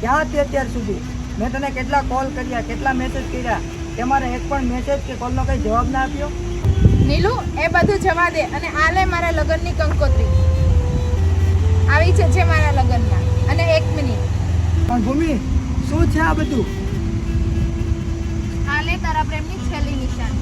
ક્યાં હતી અત્યાર સુધી? મેં તને કેટલા કોલ કર્યા, કેટલા મેસેજ કર્યા, તમારે એક પણ મેસેજ કે કોલનો કંઈ જવાબ ના આપ્યો? નીલુ, એ બધું જવા દે અને આ લે મારા લગ્નની કંકોત્રી. આવી છે મારા લગ્નમાં. અને 1 મિનિટ. પણ ભૂમિ, શું છે આ બધું? આ લે તારા પ્રેમની છેલ્લી નિશાની.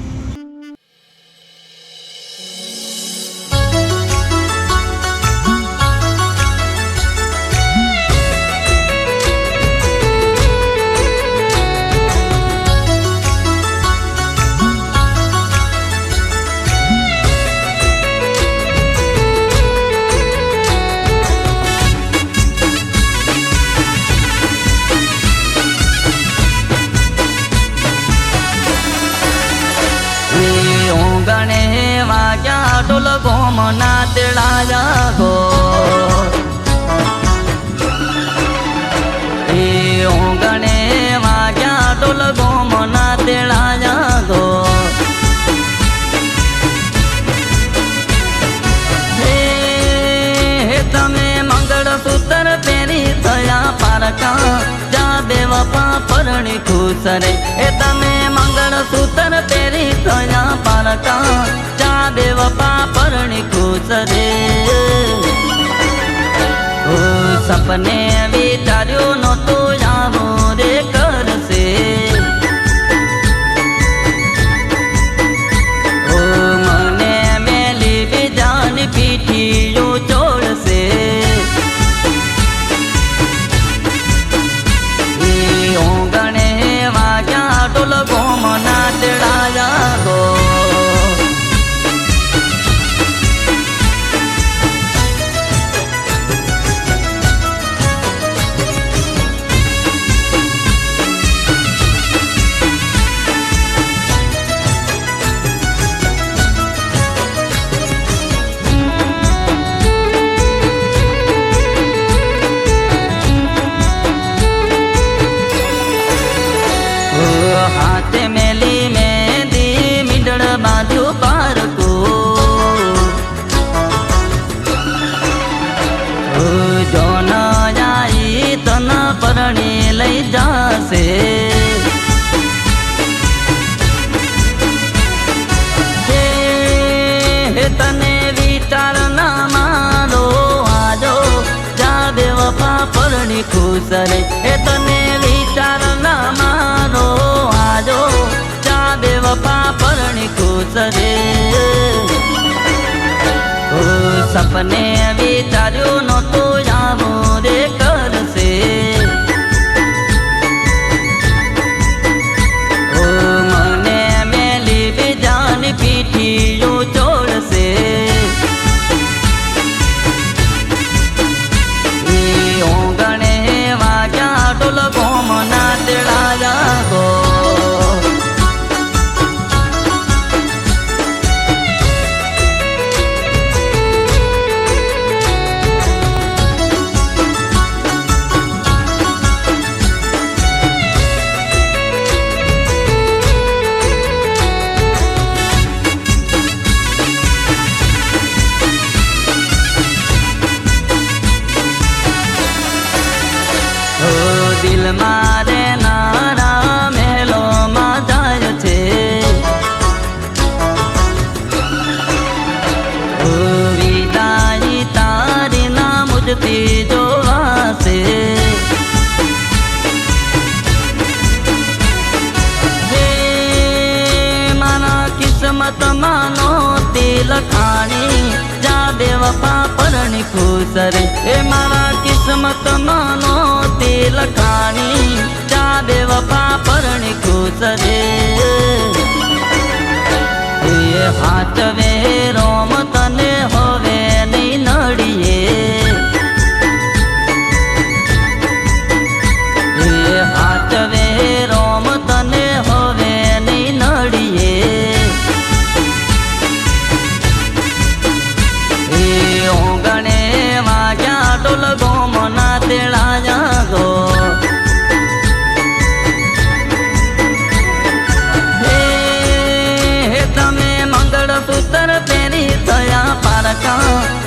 ढोल घोमना तेड़ाया गो गणे वाग्या ढोल घोमना तेड़ाया गो तमे मंगलसूत्र पेरी थया पारका जा बेवफा परणी खुश रे तमे मंगलसूत्र पेरी थया पारका जा बेवफा परणी खुश रे ओ सपने विचार्यो नो तो यावो रे करसे ओ मने मेली बीजानी पीठियो छोड़से गणे वाग्या ढोल घोमना तेड़ाया गो हाथ मेली मेहंदी मिडड़ बाजू पार को जो न आई तन परणी लई जासे तने विचार ना मारो आजो जा बेवफा परणी खुश रे तने विचार ना मारो आजो जा बेवफा परणी खुश रे ओ सपने विचार्यो नो तो यावो रे करसे ओ मने मेली बीजानी पीठियो छोड़से गणे वाग्या ढोल घोमना तेड़ाया गो दिल मारे नारा मेलो मा जाय छे विदाई तारी ना मुझती जोवासे माना किस्मत मानो तिल खानी जा बेवफा परणी खुश रे मारा किस्मत मानो तिल खानी जा बेवफा परणी खुश रे हाथ वे रोम तने होवे नहीं नड़िए हाथ वे रोम तने होवे नहीं नड़िए गणे वाग्या ढोल घोमना तेड़ाया गो तमे मंगलसूत्र पेरी थया पारका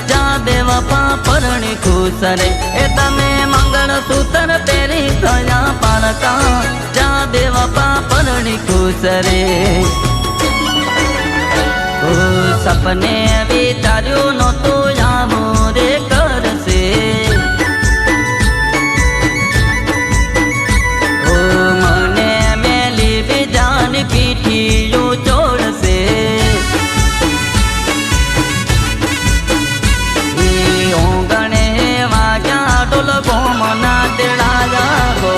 जा बेवफा परणी खुश रे तमे मंगलसूत्र વગર પેરી થયા પારકા જા બેવફા પરણી ખુશ રે ઓ સપને વિચાર્યું નહોતું આવું રે કરશે ઓ મને મેલી બીજાની પીઠીઓ ચોડશે ઓગણે વાગ્યા ઢોલ ગોમના તેડાયા ગો